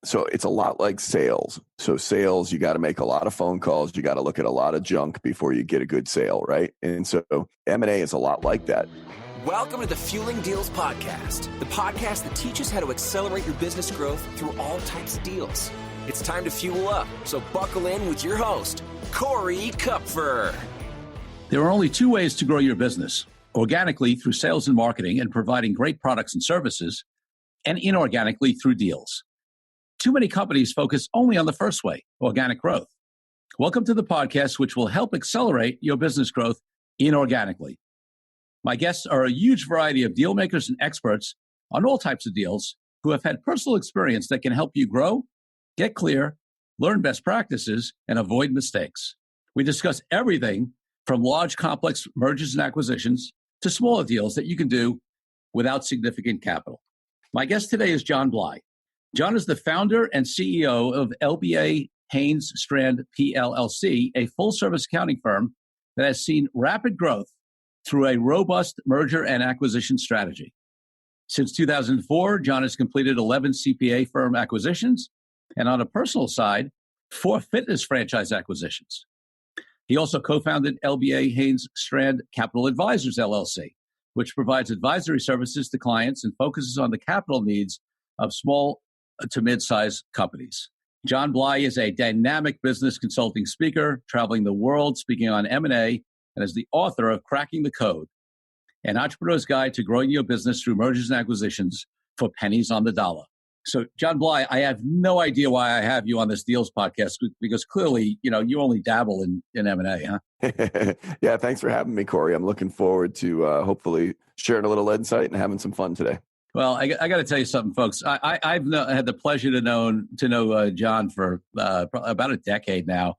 So it's a lot like sales. So sales, you got to make a lot of phone calls. You got to look at a lot of junk before you get a good sale, right? And so M&A is a lot like that. Welcome to the Fueling Deals Podcast, the podcast that teaches how to accelerate your business growth through all types of deals. It's time to fuel up, so buckle in with your host, Corey Kupfer. There are only two ways to grow your business: organically through sales and marketing and providing great products and services, and inorganically through deals. Too many companies focus only on the first way, organic growth. Welcome to the podcast, which will help accelerate your business growth inorganically. My guests are a huge variety of deal makers and experts on all types of deals who have had personal experience that can help you grow, get clear, learn best practices, and avoid mistakes. We discuss everything from large, complex mergers and acquisitions to smaller deals that you can do without significant capital. My guest today is John Bly. John is the founder and CEO of LBA Haynes, Strand, PLLC, a full-service accounting firm that has seen rapid growth through a robust merger and acquisition strategy. Since 2004, John has completed 11 CPA firm acquisitions, and on a personal side, 4 fitness franchise acquisitions. He also co-founded LBA Haynes Strand Capital Advisors, LLC, which provides advisory services to clients and focuses on the capital needs of small to mid-sized companies. John Bly is a dynamic business consulting speaker, traveling the world, speaking on M&A, and is the author of Cracking the Code, an entrepreneur's guide to growing your business through mergers and acquisitions for pennies on the dollar. So, John Bly, I have no idea why I have you on this Deals podcast, because clearly, you only dabble in M&A, huh? Yeah, thanks for having me, Corey. I'm looking forward to hopefully sharing a little insight and having some fun today. Well, I got to tell you something, folks. I've had the pleasure to know John for about a decade now.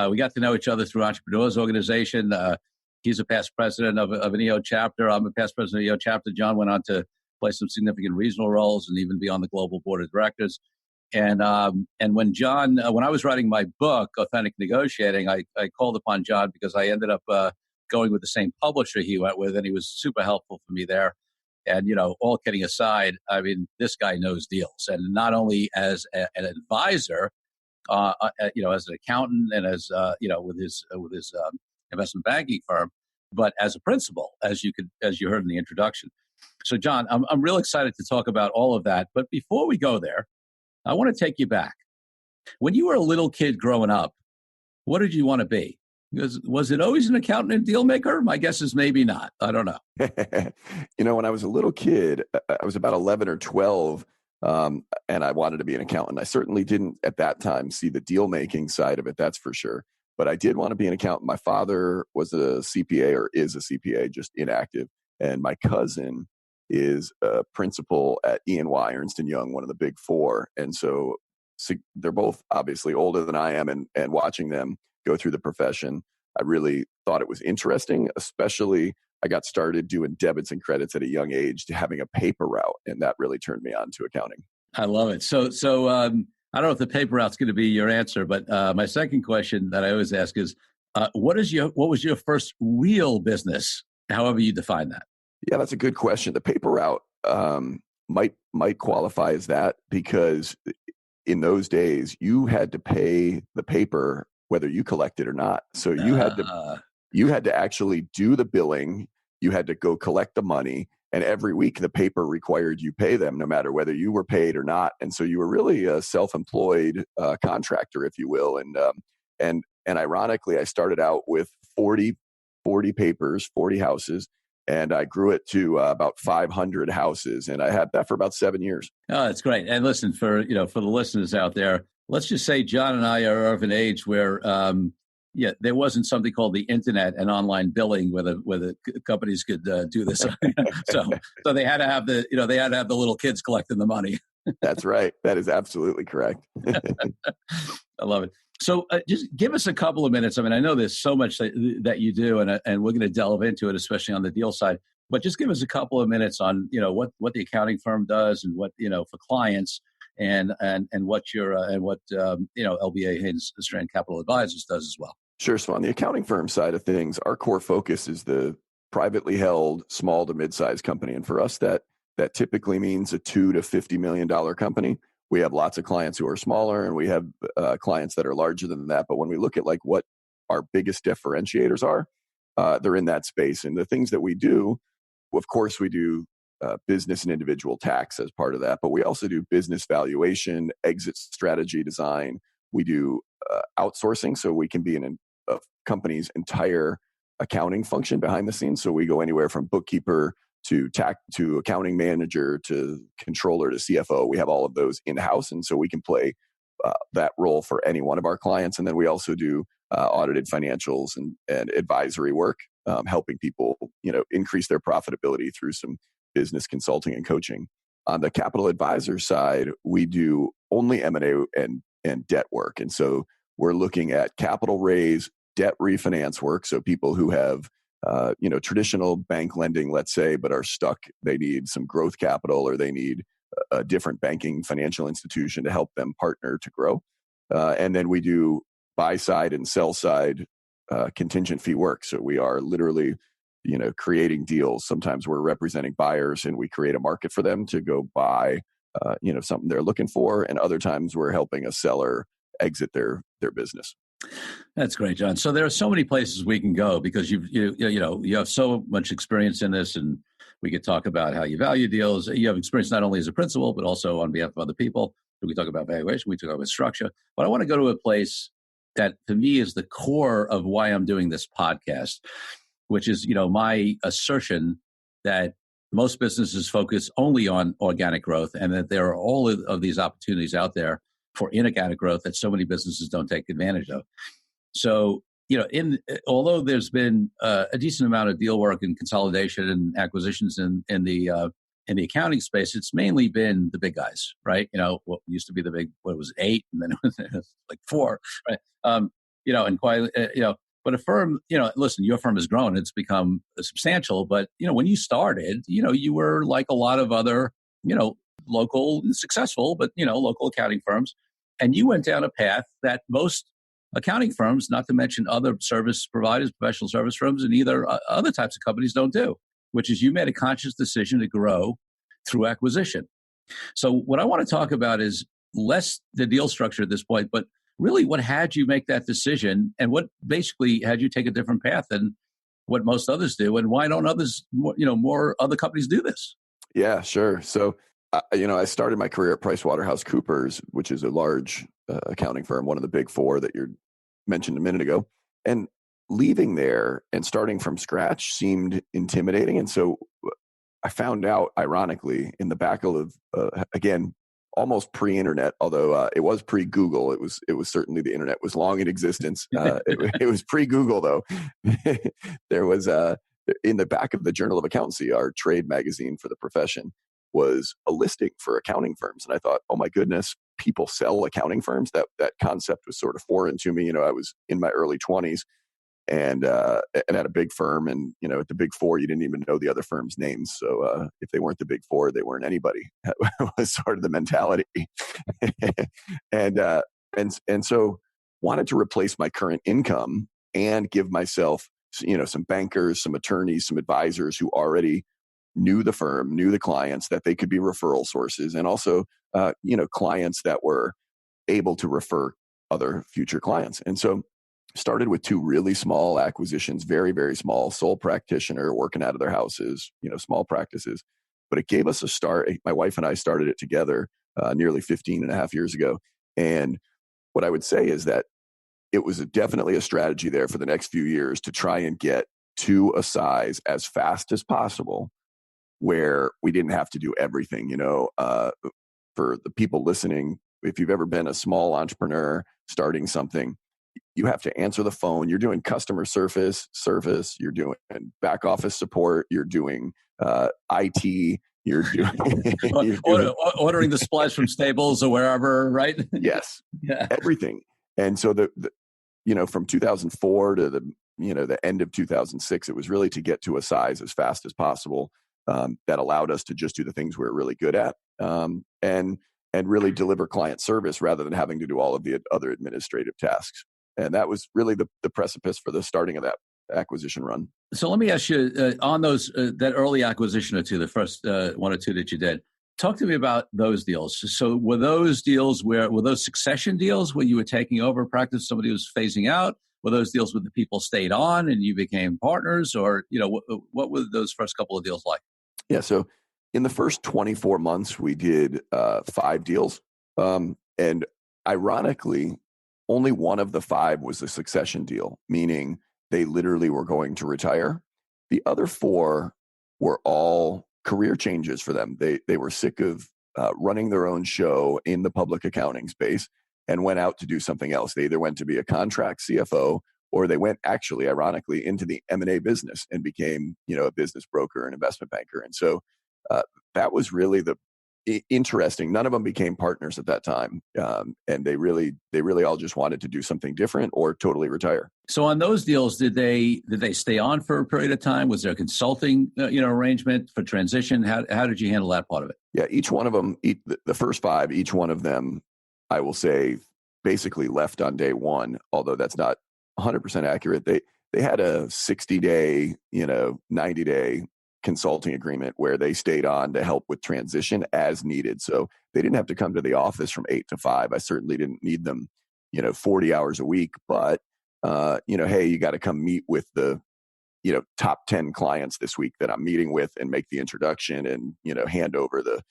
We got to know each other through Entrepreneurs Organization. He's a past president of an EO chapter. I'm a past president of EO chapter. John went on to play some significant regional roles and even be on the global board of directors. And when I was writing my book, Authentic Negotiating, I called upon John because I ended up going with the same publisher he went with, and he was super helpful for me there. And, all kidding aside, I mean, this guy knows deals, and not only as an advisor, as an accountant and as, with his investment banking firm, but as a principal, as you heard in the introduction. So, John, I'm real excited to talk about all of that. But before we go there, I want to take you back. When you were a little kid growing up, what did you want to be? Was it always an accountant and deal maker? My guess is maybe not. I don't know. When I was a little kid, I was about 11 or 12, and I wanted to be an accountant. I certainly didn't at that time see the deal making side of it, that's for sure. But I did want to be an accountant. My father was a CPA, or is a CPA, just inactive. And my cousin is a principal at E&Y, Ernst & Young, one of the big four. And so they're both obviously older than I am, and watching them go through the profession, I really thought it was interesting. Especially, I got started doing debits and credits at a young age, to having a paper route, and that really turned me on to accounting. I love it. So I don't know if the paper route's going to be your answer, but my second question that I always ask is, what was your first real business, however you define that? Yeah, that's a good question. The paper route might qualify as that, because in those days you had to pay the paper whether you collected or not. So you had to actually do the billing. You had to go collect the money, and every week the paper required you pay them, no matter whether you were paid or not. And so you were really a self-employed contractor, if you will. And ironically, I started out with 40 papers, 40 houses, and I grew it to about 500 houses, and I had that for about 7 years. Oh, that's great. And listen, for the listeners out there, let's just say John and I are of an age where, there wasn't something called the internet and online billing where the companies could do this. so they had to have the little kids collecting the money. That's right. That is absolutely correct. I love it. So just give us a couple of minutes. I mean, I know there's so much that you do, and we're going to delve into it, especially on the deal side. But just give us a couple of minutes on what the accounting firm does, and what for clients, and what LBA Haynes Strand Capital Advisors does as well. Sure. So on the accounting firm side of things, our core focus is the privately held small to mid-sized company, and for us that typically means a $2 to $50 million company, we have lots of clients who are smaller, and we have clients that are larger than that. But when we look at like what our biggest differentiators are, they're in that space. And the things that we do, of course, we do business and individual tax as part of that, but we also do business valuation, exit strategy design. We do outsourcing, so we can be in a company's entire accounting function behind the scenes. So we go anywhere from bookkeeper to tax to accounting manager to controller to CFO. We have all of those in-house, and so we can play that role for any one of our clients. And then we also do audited financials and advisory work, helping people, increase their profitability through some business consulting and coaching. On the capital advisor side, we do only M&A and debt work. And so we're looking at capital raise, debt refinance work. So people who have, traditional bank lending, let's say, but are stuck, they need some growth capital, or they need a different banking financial institution to help them partner to grow. And then we do buy side and sell side contingent fee work. So we are literally, creating deals. Sometimes we're representing buyers and we create a market for them to go buy, something they're looking for. And other times we're helping a seller exit their business. That's great, John. So there are so many places we can go because you have so much experience in this, and we could talk about how you value deals. You have experience not only as a principal, but also on behalf of other people. We talk about valuation, we talk about structure. But I want to go to a place that to me is the core of why I'm doing this podcast, which is, my assertion that most businesses focus only on organic growth, and that there are all of these opportunities out there for inorganic growth that so many businesses don't take advantage of. So, although there's been a decent amount of deal work and consolidation and acquisitions in the accounting space, it's mainly been the big guys, right? What used to be the big, what was 8, and then it was like 4, right? And quite, but a firm, listen, your firm has grown, it's become substantial, but, when you started, you were like a lot of other, local, successful, but, local accounting firms. And you went down a path that most accounting firms, not to mention other service providers, professional service firms, and other types of companies don't do, which is you made a conscious decision to grow through acquisition. So what I want to talk about is less the deal structure at this point, but really what had you make that decision, and what basically had you take a different path than what most others do, and why don't others, more other companies do this? Yeah, sure. So, I started my career at PricewaterhouseCoopers, which is a large accounting firm, one of the big 4 that you mentioned a minute ago. And leaving there and starting from scratch seemed intimidating. And so I found out, ironically, in the back of, again, almost pre-internet, although it was pre-Google. It was certainly, the internet was long in existence. It was pre-Google, though. There was in the back of the Journal of Accountancy, our trade magazine for the profession, was a listing for accounting firms. And I thought, oh my goodness, people sell accounting firms? That concept was sort of foreign to me. I was in my early 20s and at a big firm. And, at the big 4, you didn't even know the other firm's names. So if they weren't the big 4, they weren't anybody. That was sort of the mentality. and so wanted to replace my current income and give myself, some bankers, some attorneys, some advisors who already knew the firm, knew the clients, that they could be referral sources, and also, clients that were able to refer other future clients. And so started with 2 really small acquisitions, very, very small, sole practitioner working out of their houses, small practices. But it gave us a start. My wife and I started it together nearly 15 and a half years ago. And what I would say is that it was definitely a strategy there for the next few years to try and get to a size as fast as possible where we didn't have to do everything. For the people listening, if you've ever been a small entrepreneur starting something, you have to answer the phone. You're doing customer service, you're doing back office support, you're doing IT, you're doing, ordering the supplies from Staples or wherever, right? Yes, yeah, everything. And so from 2004 to the end of 2006, it was really to get to a size as fast as possible that allowed us to just do the things we're really good at, and really deliver client service rather than having to do all of the other administrative tasks. And that was really the precipice for the starting of that acquisition run. So let me ask you, on those that early acquisition or 2, the first 1 or 2 that you did, Talk to me about those deals. So were those deals were those succession deals where you were taking over practice, somebody was phasing out? Were those deals where the people stayed on and you became partners, or what were those first couple of deals like? Yeah. So in the first 24 months, we did 5 deals. And ironically, only one of the 5 was a succession deal, meaning they literally were going to retire. The other 4 were all career changes for them. They were sick of running their own show in the public accounting space and went out to do something else. They either went to be a contract CFO, or they went, actually, ironically, into the M&A business and became, a business broker and investment banker. And so that was really the interesting. None of them became partners at that time, and they really all just wanted to do something different or totally retire. So on those deals, did they stay on for a period of time? Was there a consulting arrangement for transition? How did you handle that part of it? Yeah, each one of them, the first 5, each one of them, I will say, basically left on day one. Although that's not 100% accurate. They had a 60-day, 90-day consulting agreement where they stayed on to help with transition as needed. So they didn't have to come to the office from 8 to 5. I certainly didn't need them, 40 hours a week, but hey, you got to come meet with the, top 10 clients this week that I'm meeting with and make the introduction and, hand over the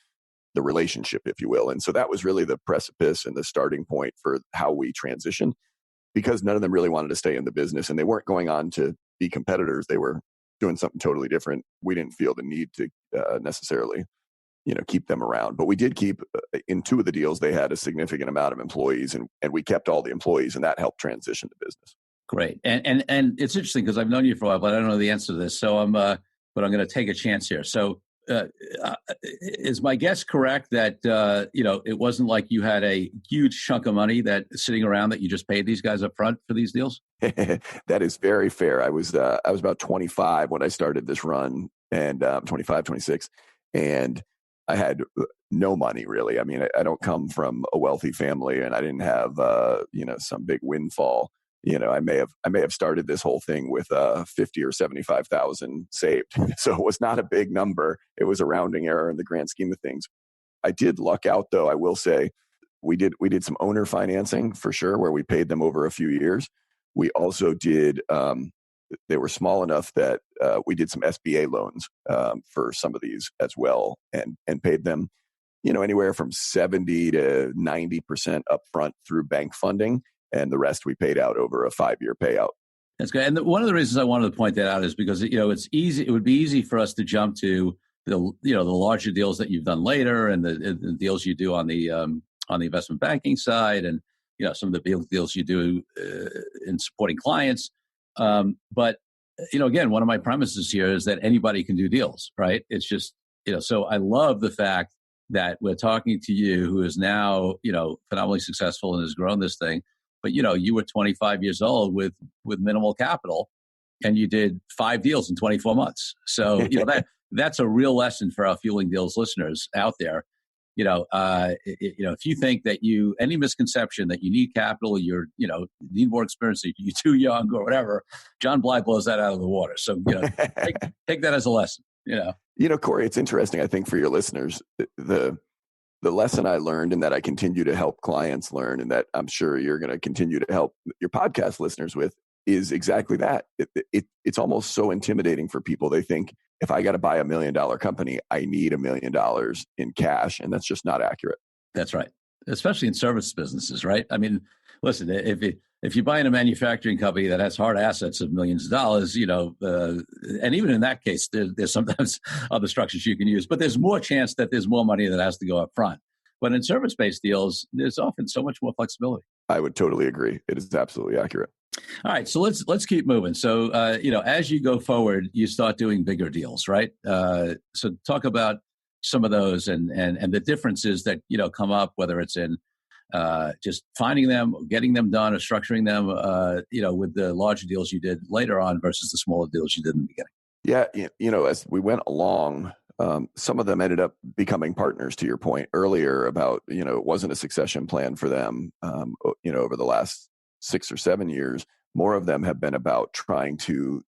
relationship, if you will. And so that was really the precipice and the starting point for how we transitioned, because none of them really wanted to stay in the business and they weren't going on to be competitors. They were doing something totally different. We didn't feel the need to necessarily, keep them around. But we did keep, in 2 of the deals, they had a significant amount of employees, and we kept all the employees, and that helped transition the business. Great. And it's interesting because I've known you for a while, but I don't know the answer to this. So but I'm going to take a chance here. So is my guess correct that, it wasn't like you had a huge chunk of money that sitting around that you just paid these guys up front for these deals? That is very fair. I was about 25 when I started this run, and 25, 26, and I had no money really. I mean, I don't come from a wealthy family, and I didn't have some big windfall. I may have started this whole thing with 50 or 75,000 saved. So it was not a big number. It was a rounding error in the grand scheme of things. I did luck out, though. I will say we did some owner financing for sure, where we paid them over a few years. We also did. They were small enough that we did some SBA loans for some of these as well, and paid them, anywhere from 70 to 90% upfront through bank funding. And the rest we paid out over a 5-year payout. That's good. And one of the reasons I wanted to point that out is because it's easy. It would be easy for us to jump to the larger deals that you've done later, and the deals you do on the investment banking side, and some of the deals you do in supporting clients. But again, one of my premises here is that anybody can do deals, right? It's just So I love the fact that we're talking to you, who is now phenomenally successful and has grown this thing. But you were 25 years old with minimal capital, and you did 5 deals in 24 months. So that's a real lesson for our Fueling Deals listeners out there. If you think that any misconception that you need capital, need more experience, you're too young or whatever, John Bly blows that out of the water. So take that as a lesson. Corey, it's interesting. I think for your listeners, the lesson I learned, and that I continue to help clients learn, and that I'm sure you're going to continue to help your podcast listeners with, is exactly that. It's almost so intimidating for people. They think, if I got to buy $1 million company, I need $1 million in cash, and that's just not accurate. That's right. Especially in service businesses, right? I mean, listen, if you buy in a manufacturing company that has hard assets of millions of dollars, and even in that case, there's sometimes other structures you can use, but there's more chance that there's more money that has to go up front. But in service-based deals, there's often so much more flexibility. I would totally agree. It is absolutely accurate. All right, so let's keep moving. So as you go forward, you start doing bigger deals, right? So talk about some of those and the differences that come up, whether it's in just finding them, getting them done, or structuring them, with the larger deals you did later on versus the smaller deals you did in the beginning. Yeah, as we went along, some of them ended up becoming partners. To your point earlier about it wasn't a succession plan for them. Over the last 6 or 7 years, more of them have been about trying to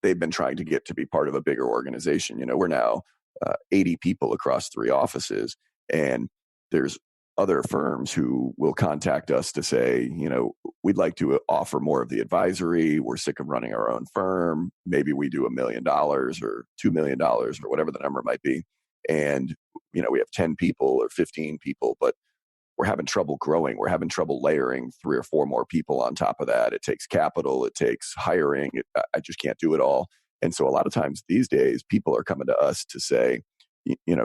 get to be part of a bigger organization. We're now 80 people across 3 offices. And there's other firms who will contact us to say, we'd like to offer more of the advisory. We're sick of running our own firm. Maybe we do $1 million or $2 million or whatever the number might be. And, we have 10 people or 15 people, but we're having trouble growing. We're having trouble layering 3 or 4 more people on top of that. It takes capital. It takes hiring. I just can't do it all. And so a lot of times these days, people are coming to us to say,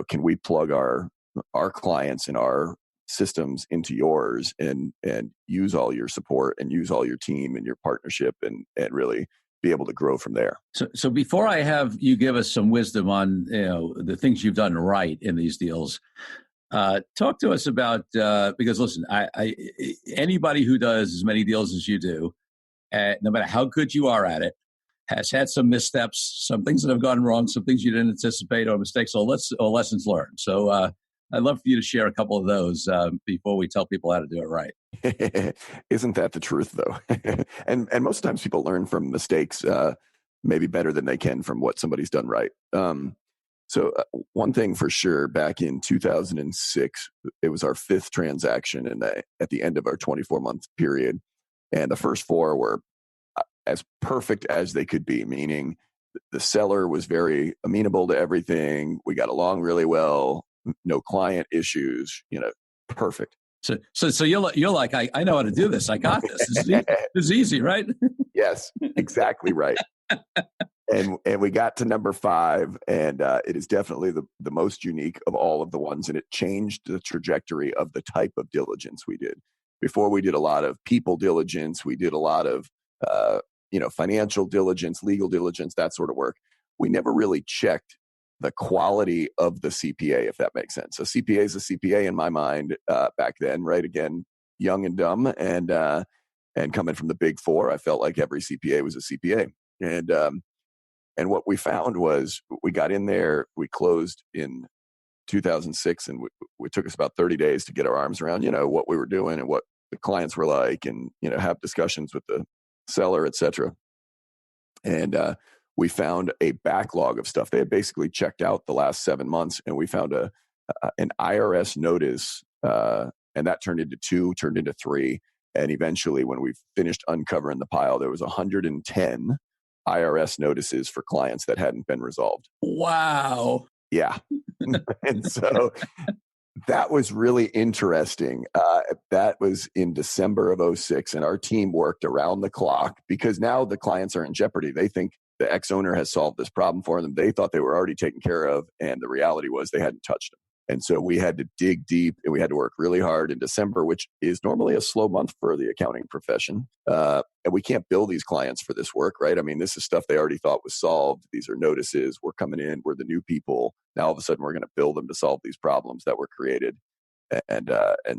can we plug our clients and our systems into yours and use all your support and use all your team and your partnership and really be able to grow from there. So before I have you give us some wisdom on the things you've done right in these deals, talk to us about because listen, I anybody who does as many deals as you do, no matter how good you are at it, has had some missteps, some things that have gone wrong, some things you didn't anticipate, or mistakes, or lessons learned. So I'd love for you to share a couple of those before we tell people how to do it right. Isn't that the truth, though? and most times people learn from mistakes maybe better than they can from what somebody's done right. So one thing for sure, back in 2006, it was our 5th transaction at the end of our 24-month period. And the first 4 were as perfect as they could be, meaning the seller was very amenable to everything. We got along really well. No client issues, perfect. So you're like, I know how to do this. I got this. This is easy, right? Yes, exactly right. And we got to number 5, and it is definitely the most unique of all of the ones, and it changed the trajectory of the type of diligence we did. Before, we did a lot of people diligence. We did a lot of financial diligence, legal diligence, that sort of work. We never really checked the quality of the CPA, if that makes sense. So CPA is a CPA in my mind back then, right? Again, young and dumb, and coming from the Big Four, I felt like every CPA was a CPA. And what we found was we got in there, we closed in 2006, and we took us about 30 days to get our arms around, what we were doing and what the clients were like, and have discussions with the seller, et cetera. And we found a backlog of stuff. They had basically checked out the last 7 months, and we found an IRS notice, and that turned into 2, turned into 3. And eventually, when we finished uncovering the pile, there was 110 IRS notices for clients that hadn't been resolved. Wow. Yeah. And so that was really interesting. That was in December of 2006, and our team worked around the clock because now the clients are in jeopardy. They think the ex-owner has solved this problem for them. They thought they were already taken care of, and the reality was they hadn't touched them. And so we had to dig deep, and we had to work really hard in December, which is normally a slow month for the accounting profession. And we can't bill these clients for this work, right? I mean, this is stuff they already thought was solved. These are notices. We're coming in. We're the new people. Now, all of a sudden, we're going to bill them to solve these problems that were created. And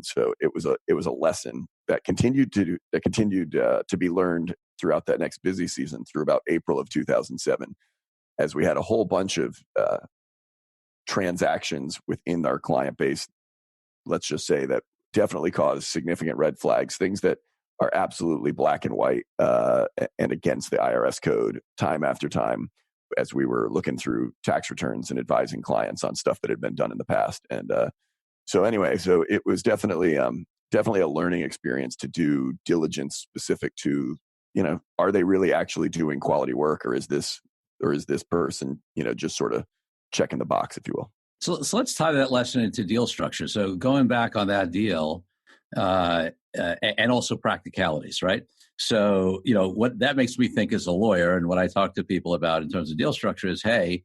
so it was a lesson that continued to be learned throughout that next busy season through about April of 2007, as we had a whole bunch of transactions within our client base, let's just say, that definitely caused significant red flags, things that are absolutely black and white and against the IRS code time after time, as we were looking through tax returns and advising clients on stuff that had been done in the past. And so it was definitely a learning experience to do diligence specific to, are they really actually doing quality work, or is this person, just sort of checking the box, if you will. So let's tie that lesson into deal structure. So going back on that deal, and also practicalities, right? So, what that makes me think as a lawyer, and what I talk to people about in terms of deal structure is, hey,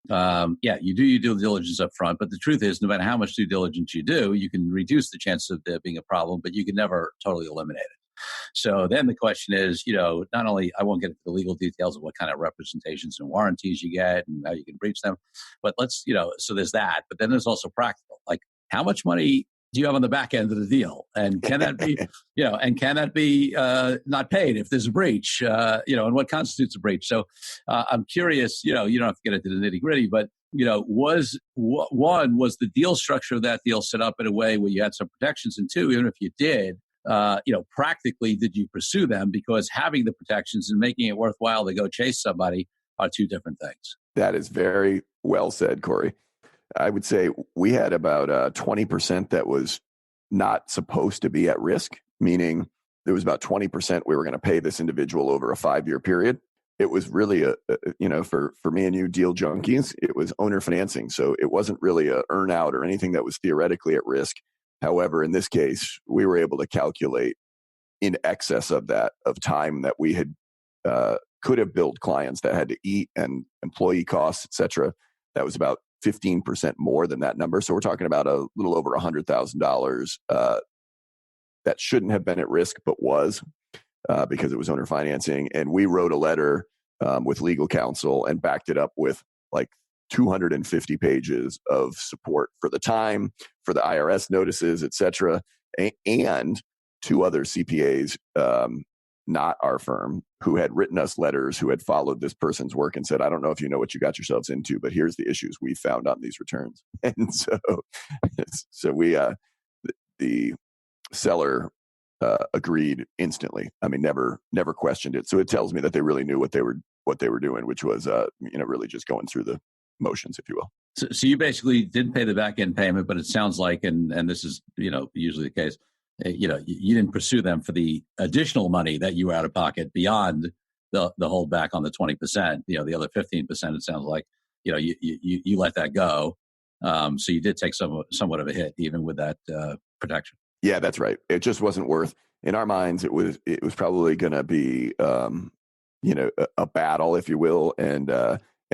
you do your due diligence up front, but the truth is, no matter how much due diligence you do, you can reduce the chance of there being a problem, but you can never totally eliminate it. So then the question is, not only, I won't get into the legal details of what kind of representations and warranties you get and how you can breach them, but so there's that. But then there's also practical, like how much money do you have on the back end of the deal? And can that be, not paid if there's a breach, and what constitutes a breach? So I'm curious, you don't have to get into the nitty gritty, but was the deal structure of that deal set up in a way where you had some protections? And 2, even if you did, practically, did you pursue them? Because having the protections and making it worthwhile to go chase somebody are 2 different things. That is very well said, Corey. I would say we had about 20% that was not supposed to be at risk, meaning there was about 20% we were going to pay this individual over a 5-year period. It was really for me and you deal junkies, it was owner financing. So it wasn't really a earn out or anything that was theoretically at risk. However, in this case, we were able to calculate in excess of that of time that we had could have billed clients that had to eat and employee costs, et cetera. That was about 15% more than that number. So we're talking about a little over $100,000 that shouldn't have been at risk, but was because it was owner financing. And we wrote a letter with legal counsel and backed it up with like 250 pages of support for the time, for the IRS notices, et cetera, and 2 other CPAs, not our firm, who had written us letters, who had followed this person's work and said, I don't know if you know what you got yourselves into, but here's the issues we found on these returns. And so we, the seller agreed instantly. I mean, never questioned it. So it tells me that they really knew what they were doing, which was, really just going through the motions, if you will. So you basically did pay the back end payment, but it sounds like, and this is, usually the case, you didn't pursue them for the additional money that you were out of pocket beyond the holdback on the 20%, the other 15%, it sounds like, you let that go. So you did take somewhat of a hit, even with that protection. Yeah, that's right. It just wasn't worth, in our minds, it was probably going to be, a battle, if you will. And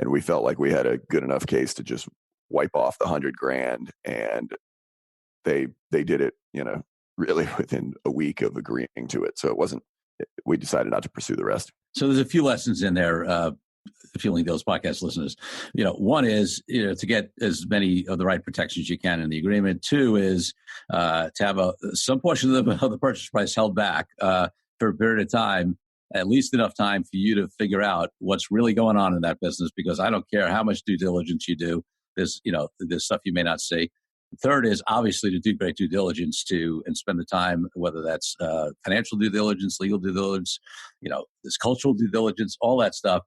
we felt like we had a good enough case to just wipe off the $100,000. And they did it, really within a week of agreeing to it. So it wasn't, we decided not to pursue the rest. So there's a few lessons in there, Fueling Deals podcast listeners. One is, to get as many of the right protections you can in the agreement. 2 is to have some portion of the purchase price held back for a period of time, at least enough time for you to figure out what's really going on in that business, because I don't care how much due diligence you do. There's stuff you may not see. Third is obviously to do great due diligence and spend the time, whether that's financial due diligence, legal due diligence, this cultural due diligence, all that stuff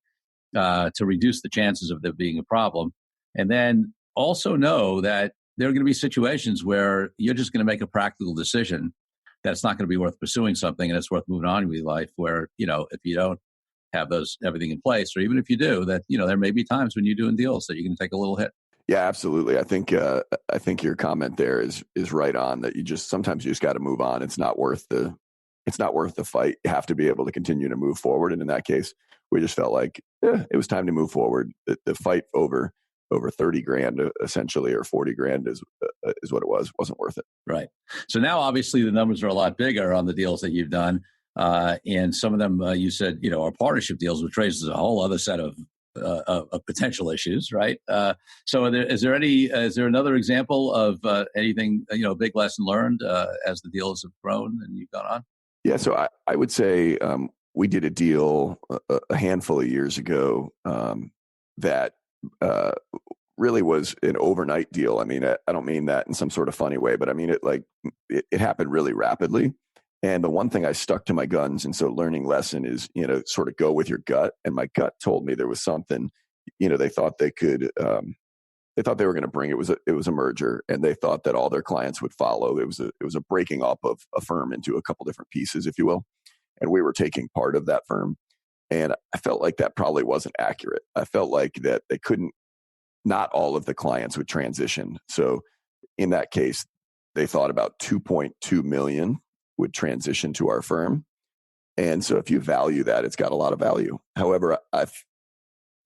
to reduce the chances of there being a problem. And then also know that there are going to be situations where you're just going to make a practical decision that it's not going to be worth pursuing something and it's worth moving on with your life, where, if you don't have everything in place, or even if you do, that, there may be times when you're doing deals that you're going to take a little hit. Yeah, absolutely. I think your comment there is right on, that sometimes you just got to move on. It's not worth the fight. You have to be able to continue to move forward. And in that case, we just felt like it was time to move forward. The fight over $30,000 essentially, or $40,000 is what it wasn't worth it. Right. So now obviously the numbers are a lot bigger on the deals that you've done. And some of them you said, are partnership deals, which raises a whole other set of potential issues, right? So is there another example of anything, a big lesson learned as the deals have grown and you've gone on? Yeah, so I would say we did a deal a handful of years ago that really was an overnight deal. I mean, I don't mean that in some sort of funny way, but I mean it happened really rapidly. And the one thing I stuck to my guns, and so learning lesson is, sort of go with your gut. And my gut told me there was something, they thought they could, they thought they were going to bring. It was a merger, and they thought that all their clients would follow. It was a breaking up of a firm into a couple different pieces, if you will. And we were taking part of that firm. And I felt like that probably wasn't accurate. I felt like that not all of the clients would transition. So in that case, they thought about 2.2 million would transition to our firm. And so if you value that, it's got a lot of value. However,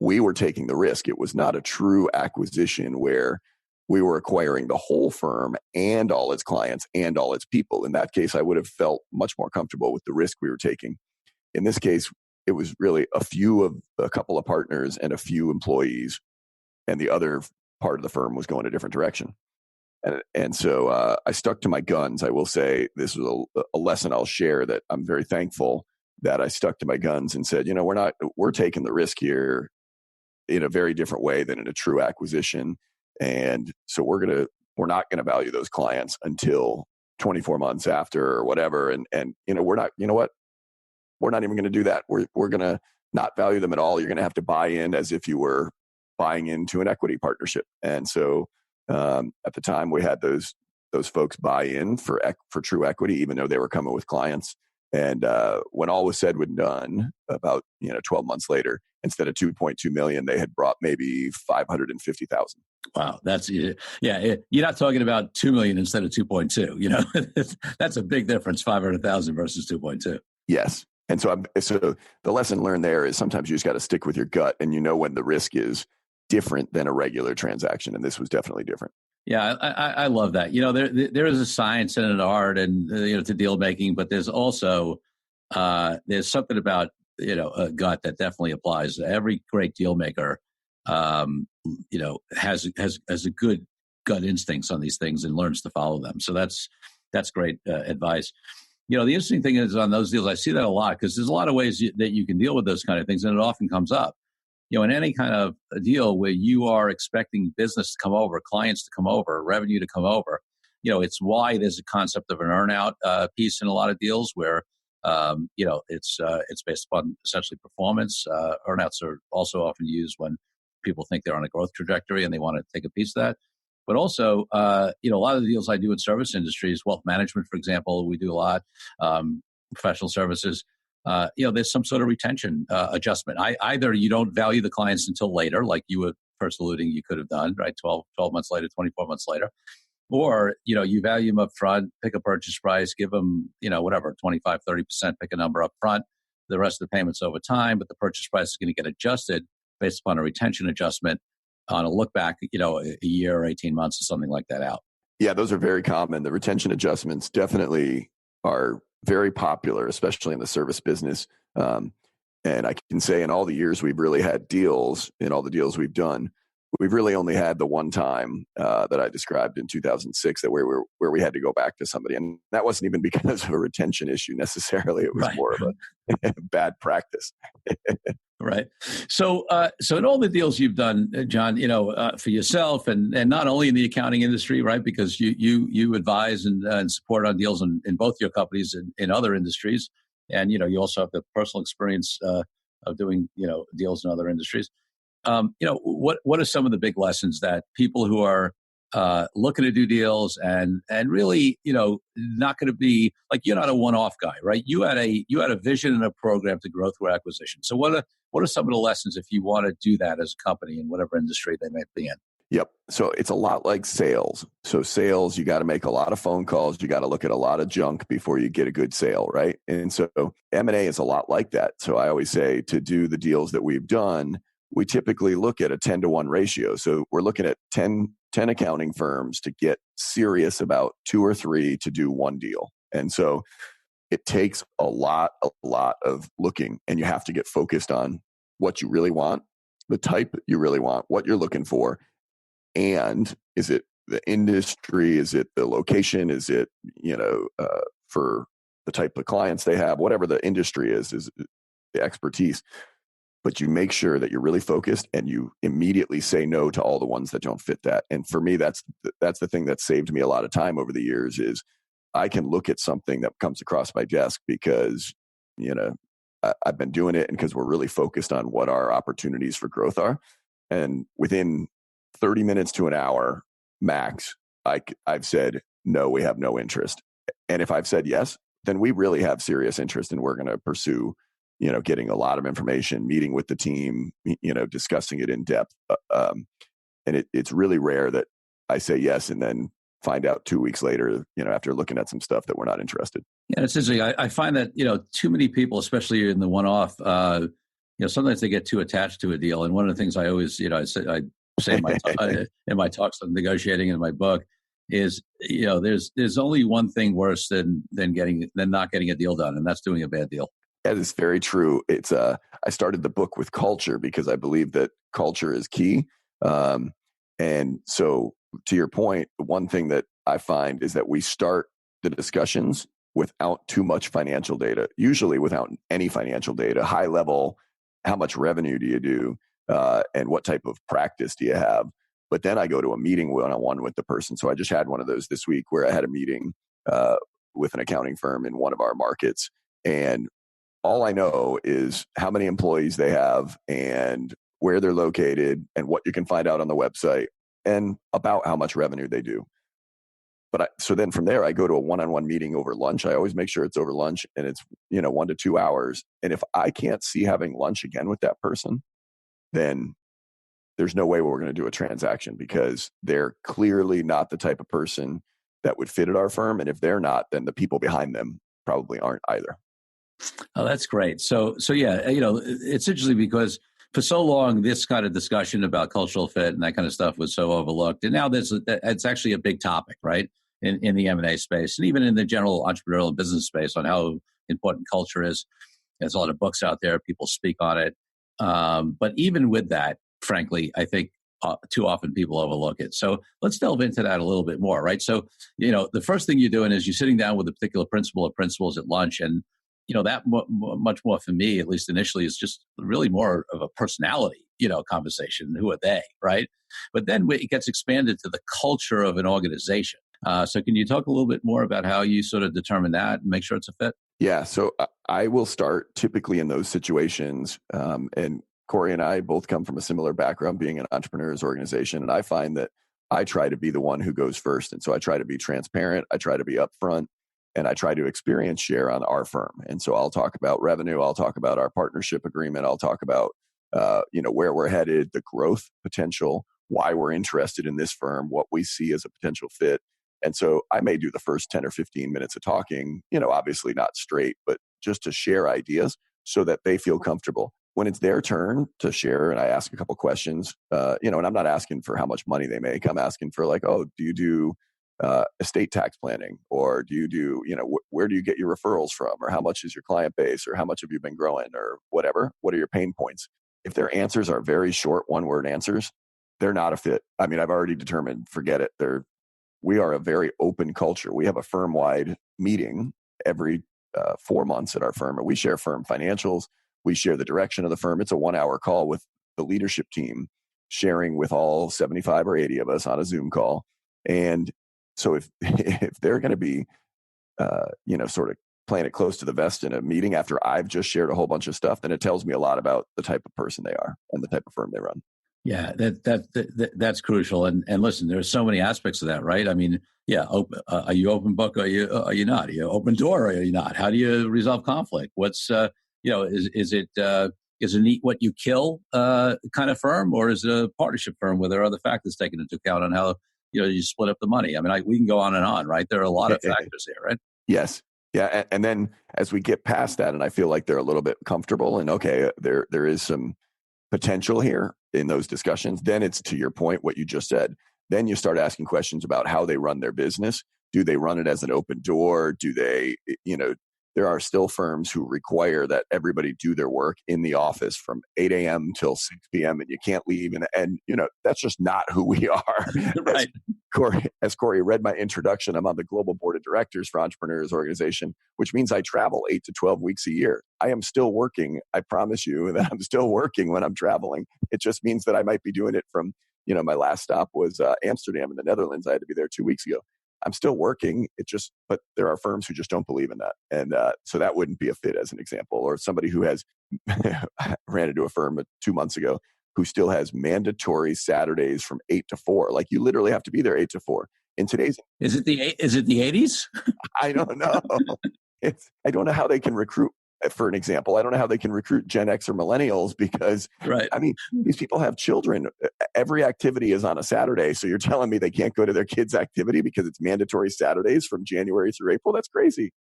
we were taking the risk. It was not a true acquisition where we were acquiring the whole firm and all its clients and all its people. In that case, I would have felt much more comfortable with the risk we were taking. In this case, it was really a couple of partners and a few employees, and the other part of the firm was going a different direction. And so I stuck to my guns. I will say this was a lesson I'll share, that I'm very thankful that I stuck to my guns and said, we're taking the risk here in a very different way than in a true acquisition. And so we're not going to value those clients until 24 months after or whatever. And we're not even going to do that. We're going to not value them at all. You're going to have to buy in as if you were buying into an equity partnership. And so At the time, we had those folks buy in for true equity, even though they were coming with clients. And when all was said and done, about 12 months later, instead of 2.2 million, they had brought maybe 550,000. Wow, that's you're not talking about 2 million instead of 2.2. That's a big difference, 500,000 versus 2.2. Yes. And so the lesson learned there is sometimes you just got to stick with your gut, and when the risk is different than a regular transaction. And this was definitely different. Yeah, I love that. There is a science and an art and to deal making, but there's also there's something about a gut that definitely applies. Every great deal maker has a good gut instincts on these things and learns to follow them. So that's great advice. The interesting thing is on those deals, I see that a lot because there's a lot of ways that you can deal with those kind of things, and it often comes up. In any kind of a deal where you are expecting business to come over, clients to come over, revenue to come over, it's why there's a concept of an earnout piece in a lot of deals where, it's based upon essentially performance. Earnouts are also often used when people think they're on a growth trajectory and they want to take a piece of that. But also, a lot of the deals I do in service industries, wealth management, for example, we do a lot, professional services. There's some sort of retention adjustment. Either you don't value the clients until later, like you were first alluding you could have done, right? 12 months later, 24 months later. Or, you value them up front, pick a purchase price, give them, whatever, 25, 30%, pick a number up front, the rest of the payments over time, but the purchase price is going to get adjusted based upon a retention adjustment on a look back, a year or 18 months or something like that out. Yeah, those are very common. The retention adjustments definitely are very popular, especially in the service business. And I can say in all the years we've really had deals, in all the deals we've done, we've really only had the one time that I described in 2006 that where we had to go back to somebody. And that wasn't even because of a retention issue necessarily. It was more of a bad practice. Right. So in all the deals you've done, John, for yourself and not only in the accounting industry, right? Because you advise and support on deals in both your companies and in other industries. And, you also have the personal experience of doing, deals in other industries. What are some of the big lessons that people who are looking to do deals and really, not going to be like, you're not a one-off guy, right? You had a vision and a program to grow through acquisition. So what are some of the lessons if you want to do that as a company in whatever industry they might be in? Yep. So it's a lot like sales. So sales, you got to make a lot of phone calls. You got to look at a lot of junk before you get a good sale, right? And so M&A is a lot like that. So I always say to do the deals that we've done, we typically look at a 10-to-1 ratio. So we're looking at 10 accounting firms to get serious about 2 or 3 to do one deal. And so it takes a lot of looking, and you have to get focused on what you really want, the type you really want, what you're looking for. And is it the industry? Is it the location? Is it, for the type of clients they have, whatever the industry is the expertise. But you make sure that you're really focused and you immediately say no to all the ones that don't fit that. And for me, that's the thing that saved me a lot of time over the years is I can look at something that comes across my desk because, I've been doing it and because we're really focused on what our opportunities for growth are. And within 30 minutes to an hour max, I've said, no, we have no interest. And if I've said yes, then we really have serious interest and we're going to pursue, getting a lot of information, meeting with the team, discussing it in depth. And it's really rare that I say yes and then find out 2 weeks later, after looking at some stuff that we're not interested. Yeah, it's interesting. I find that, too many people, especially in the one-off, sometimes they get too attached to a deal. And one of the things I always, I say in my talks on negotiating in my book is, there's only one thing worse than not getting a deal done, and that's doing a bad deal. That is very true. It's I started the book with culture because I believe that culture is key. And so to your point, one thing that I find is that we start the discussions without too much financial data, usually without any financial data, high level, how much revenue do you do? And what type of practice do you have? But then I go to a meeting one-on-one with the person. So I just had one of those this week where I had a meeting with an accounting firm in one of our markets. And all I know is how many employees they have and where they're located and what you can find out on the website. and about how much revenue they do. So then from there, I go to a one-on-one meeting over lunch. I always make sure it's over lunch, and it's 1 to 2 hours. And if I can't see having lunch again with that person, then there's no way we're going to do a transaction, because they're clearly not the type of person that would fit at our firm. And if they're not, then the people behind them probably aren't either. Oh, that's great. So yeah, it's interesting because for so long, this kind of discussion about cultural fit and that kind of stuff was so overlooked. And now it's actually a big topic, right? In the M&A space, and even in the general entrepreneurial and business space, on how important culture is. There's a lot of books out there. People speak on it. But even with that, frankly, I think too often people overlook it. So let's delve into that a little bit more, right? So, the first thing you're doing is you're sitting down with a particular principal or principals at lunch. And, that much more for me, at least initially, is just really more of a personality, conversation. Who are they, right? But then it gets expanded to the culture of an organization. So can you talk a little bit more about how you sort of determine that and make sure it's a fit? Yeah. So I will start typically in those situations. And Corey and I both come from a similar background, being an entrepreneur's organization. And I find that I try to be the one who goes first. And so I try to be transparent. I try to be upfront, and I try to experience share on our firm. And so I'll talk about revenue. I'll talk about our partnership agreement. I'll talk about, where we're headed, the growth potential, why we're interested in this firm, what we see as a potential fit. And so I may do the first 10 or 15 minutes of talking, obviously not straight, but just to share ideas so that they feel comfortable. When it's their turn to share and I ask a couple questions, and I'm not asking for how much money they make. I'm asking for do you do estate tax planning, or do you do, where do you get your referrals from, or how much is your client base, or how much have you been growing, or whatever? What are your pain points? If their answers are very short, one-word answers, they're not a fit. I mean, I've already determined, forget it. We are a very open culture. We have a firm-wide meeting every 4 months at our firm, and we share firm financials. We share the direction of the firm. It's a 1-hour call with the leadership team, sharing with all 75 or 80 of us on a Zoom call. And so if they're going to be, sort of playing it close to the vest in a meeting after I've just shared a whole bunch of stuff, then it tells me a lot about the type of person they are and the type of firm they run. Yeah, that's crucial. And listen, there's so many aspects of that, right? I mean, yeah, are you open book? Are you not? Are you open door? Or are you not? How do you resolve conflict? What's is it an eat what you kill kind of firm, or is it a partnership firm where there are other factors taken into account on how you split up the money? I mean, we can go on, right? There are a lot of factors here, right? Yes. Yeah. And then as we get past that, and I feel like they're a little bit comfortable and okay, there is some potential here in those discussions, then it's, to your point, what you just said. Then you start asking questions about how they run their business. Do they run it as an open door? Do they, there are still firms who require that everybody do their work in the office from 8 a.m. till 6 p.m. and you can't leave. And that's just not who we are. Right. As Corey read my introduction, I'm on the global board of directors for Entrepreneurs Organization, which means I travel 8 to 12 weeks a year. I am still working. I promise you that I'm still working when I'm traveling. It just means that I might be doing it from, my last stop was Amsterdam in the Netherlands. I had to be there 2 weeks ago. I'm still working. But there are firms who just don't believe in that. And so that wouldn't be a fit as an example. Or somebody who has ran into a firm 2 months ago who still has mandatory Saturdays from 8 to 4. Like you literally have to be there 8 to 4. In today's, is it the 80s? I don't know. I don't know how they can recruit. For an example, I don't know how they can recruit Gen X or millennials because, right. I mean, these people have children. Every activity is on a Saturday. So you're telling me they can't go to their kids' activity because it's mandatory Saturdays from January through April? That's crazy.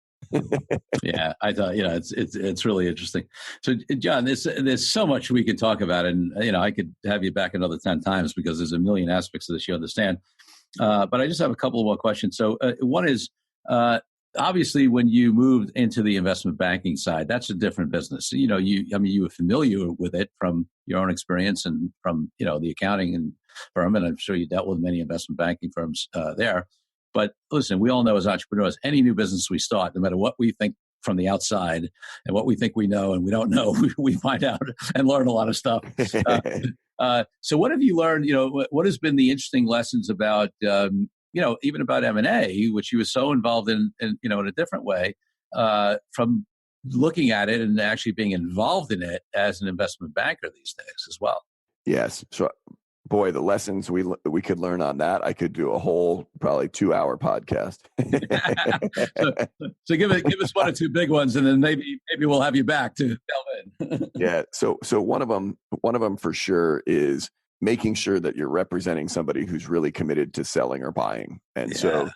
Yeah, I thought, it's really interesting. So, John, there's so much we could talk about, and I could have you back another 10 times because there's a million aspects of this you understand. But I just have a couple more questions. So, one is, obviously, when you moved into the investment banking side, that's a different business. You were familiar with it from your own experience and from, the accounting and firm, and I'm sure you dealt with many investment banking firms there. But listen, we all know as entrepreneurs, any new business we start, no matter what we think from the outside and what we think we know and we don't know, we find out and learn a lot of stuff. So what have you learned? What has been the interesting lessons about even about M&A, which you were so involved in a different way, from looking at it and actually being involved in it as an investment banker these days as well? Yes. So Boy, the lessons we could learn on that, I could do a whole probably 2-hour podcast. so, so give us one or two big ones, and then maybe we'll have you back to delve in. Yeah. So one of them for sure is making sure that you're representing somebody who's really committed to selling or buying. And so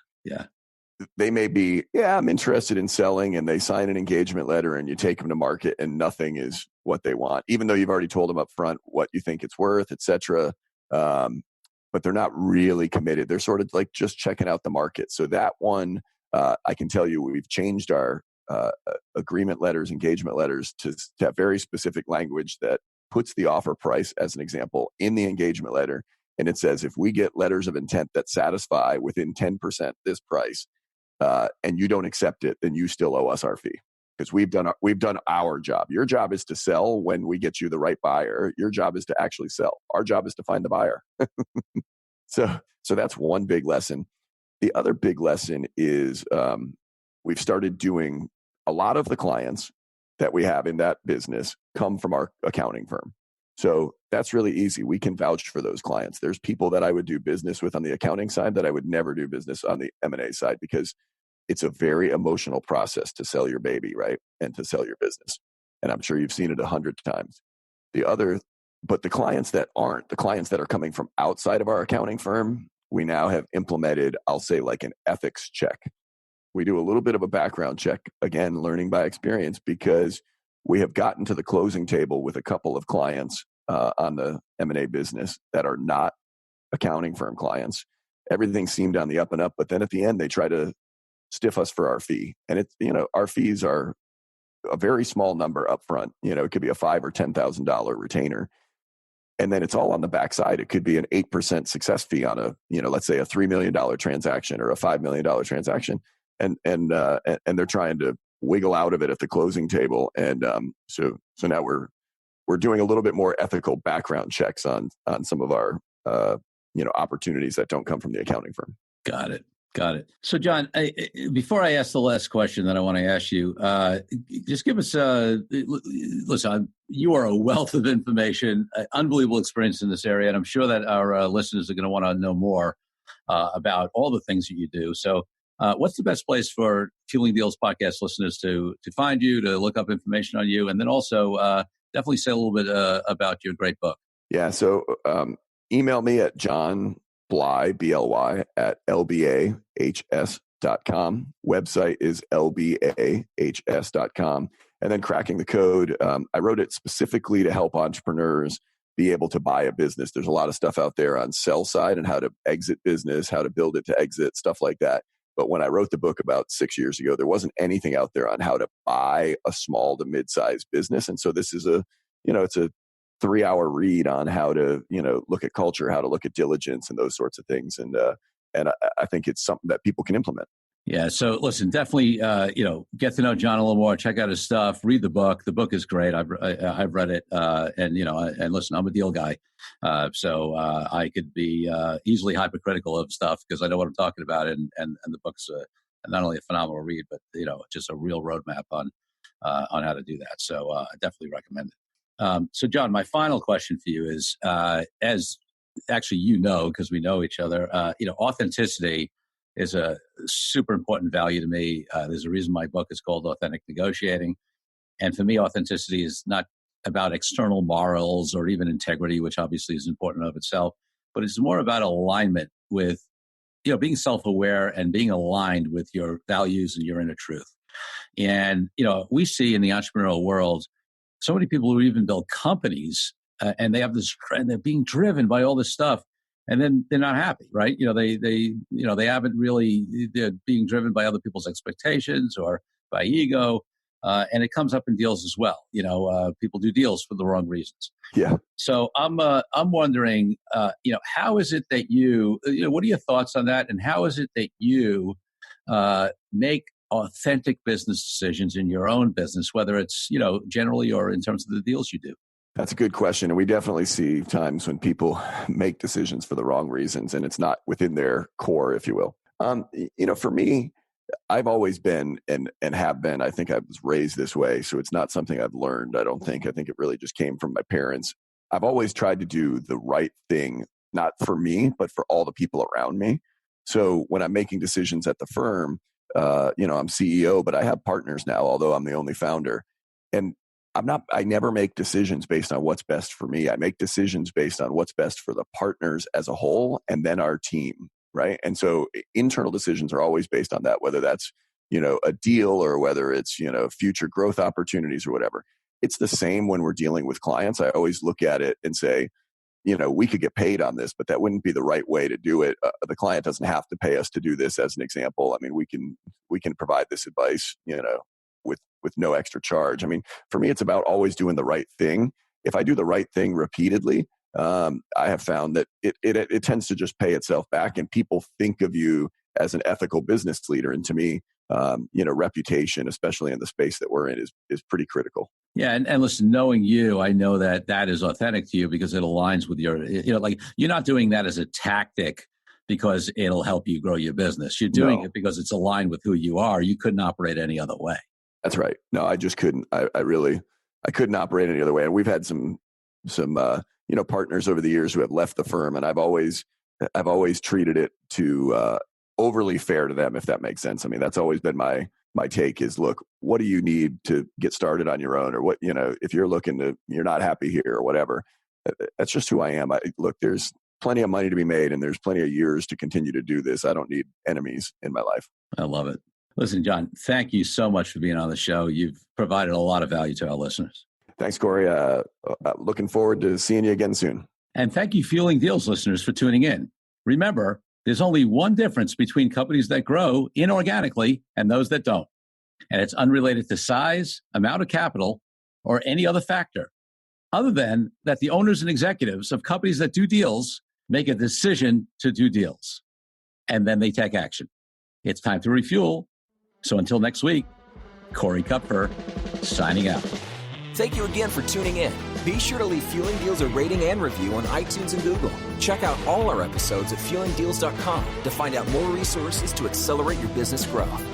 they may be, I'm interested in selling, and they sign an engagement letter and you take them to market and nothing is what they want, even though you've already told them up front what you think it's worth, et cetera. But they're not really committed. They're sort of like just checking out the market. So that one, I can tell you, we've changed our agreement letters, engagement letters to have very specific language that puts the offer price, as an example, in the engagement letter. And it says, if we get letters of intent that satisfy within 10% this price, and you don't accept it, then you still owe us our fee, because we've done our job. Your job is to sell when we get you the right buyer. Your job is to actually sell. Our job is to find the buyer. So that's one big lesson. The other big lesson is we've started doing a lot of the clients that we have in that business come from our accounting firm. So that's really easy. We can vouch for those clients. There's people that I would do business with on the accounting side that I would never do business on the M&A side, because it's a very emotional process to sell your baby, right? And to sell your business. And I'm sure you've seen it 100 times. But the clients that aren't, the clients that are coming from outside of our accounting firm, we now have implemented, I'll say, like an ethics check. We do a little bit of a background check, again, learning by experience, because we have gotten to the closing table with a couple of clients on the M&A business that are not accounting firm clients. Everything seemed on the up and up, but then at the end, they try to stiff us for our fee. And it's, our fees are a very small number up front. It could be a $5,000 or $10,000 retainer. And then it's all on the backside. It could be an 8% success fee on a, let's say a $3 million transaction or a $5 million transaction. And they're trying to wiggle out of it at the closing table. And so now we're doing a little bit more ethical background checks on some of our opportunities that don't come from the accounting firm. Got it. So, John, before I ask the last question that I want to ask you, just give us listen, you are a wealth of information, unbelievable experience in this area, and I'm sure that our listeners are going to want to know more about all the things that you do. So what's the best place for Fueling Deals podcast listeners to find you, to look up information on you, and then also definitely say a little bit about your great book? Yeah, so email me at John Bly, B-L-Y, at lbahs.com. Website is lbahs.com. And then Cracking the Code, I wrote it specifically to help entrepreneurs be able to buy a business. There's a lot of stuff out there on sell side and how to exit business, how to build it to exit, stuff like that. But when I wrote the book about 6 years ago, there wasn't anything out there on how to buy a small to mid-sized business. And so this is it's a 3-hour read on how to, look at culture, how to look at diligence and those sorts of things. And I think it's something that people can implement. Yeah. So listen, definitely, get to know John a little more, check out his stuff, read the book. The book is great. I've read it. And listen, I'm a deal guy. So I could be easily hypercritical of stuff because I know what I'm talking about. And the book's not only a phenomenal read, but, just a real roadmap on how to do that. So I definitely recommend it. So John, my final question for you is, as actually, because we know each other, authenticity is a super important value to me. There's a reason my book is called Authentic Negotiating. And for me, authenticity is not about external morals or even integrity, which obviously is important of itself, but it's more about alignment with, being self-aware and being aligned with your values and your inner truth. And, we see in the entrepreneurial world, so many people who even build companies and they have this trend, they're being driven by all this stuff. And then they're not happy, right? They haven't really, they're being driven by other people's expectations or by ego. And it comes up in deals as well. People do deals for the wrong reasons. Yeah. So I'm wondering, how is it that what are your thoughts on that? And how is it that you make authentic business decisions in your own business, whether it's, generally or in terms of the deals you do? That's a good question. And we definitely see times when people make decisions for the wrong reasons and it's not within their core, if you will. For me, I've always been and have been, I think I was raised this way. So it's not something I've learned. I think it really just came from my parents. I've always tried to do the right thing not for me, but for all the people around me. So when I'm making decisions at the firm, I'm CEO, but I have partners now, although I'm the only founder. And I never make decisions based on what's best for me. I make decisions based on what's best for the partners as a whole and then our team, right? And so internal decisions are always based on that, whether that's, a deal or whether it's, future growth opportunities or whatever. It's the same when we're dealing with clients. I always look at it and say, we could get paid on this, but that wouldn't be the right way to do it. The client doesn't have to pay us to do this, as an example. I mean, we can provide this advice, with no extra charge. I mean, for me, it's about always doing the right thing. If I do the right thing repeatedly, I have found that it tends to just pay itself back, and people think of you as an ethical business leader. And to me, reputation, especially in the space that we're in, is pretty critical. Yeah. And listen, knowing you, I know that is authentic to you because it aligns with your, you're not doing that as a tactic because it'll help you grow your business. You're doing it because it's aligned with who you are. You couldn't operate any other way. That's right. No, I just couldn't. I couldn't operate any other way. And we've had some partners over the years who have left the firm, and I've always treated it to overly fair to them, if that makes sense. I mean, that's always been my take is, look, what do you need to get started on your own? Or what, if you're you're not happy here or whatever, that's just who I am. Look, there's plenty of money to be made and there's plenty of years to continue to do this. I don't need enemies in my life. I love it. Listen, John, thank you so much for being on the show. You've provided a lot of value to our listeners. Thanks, Corey. Looking forward to seeing you again soon. And thank you, Fueling Deals listeners, for tuning in. Remember, there's only one difference between companies that grow inorganically and those that don't. And it's unrelated to size, amount of capital, or any other factor, other than that the owners and executives of companies that do deals make a decision to do deals. And then they take action. It's time to refuel. So until next week, Corey Kupfer signing out. Thank you again for tuning in. Be sure to leave Fueling Deals a rating and review on iTunes and Google. Check out all our episodes at fuelingdeals.com to find out more resources to accelerate your business growth.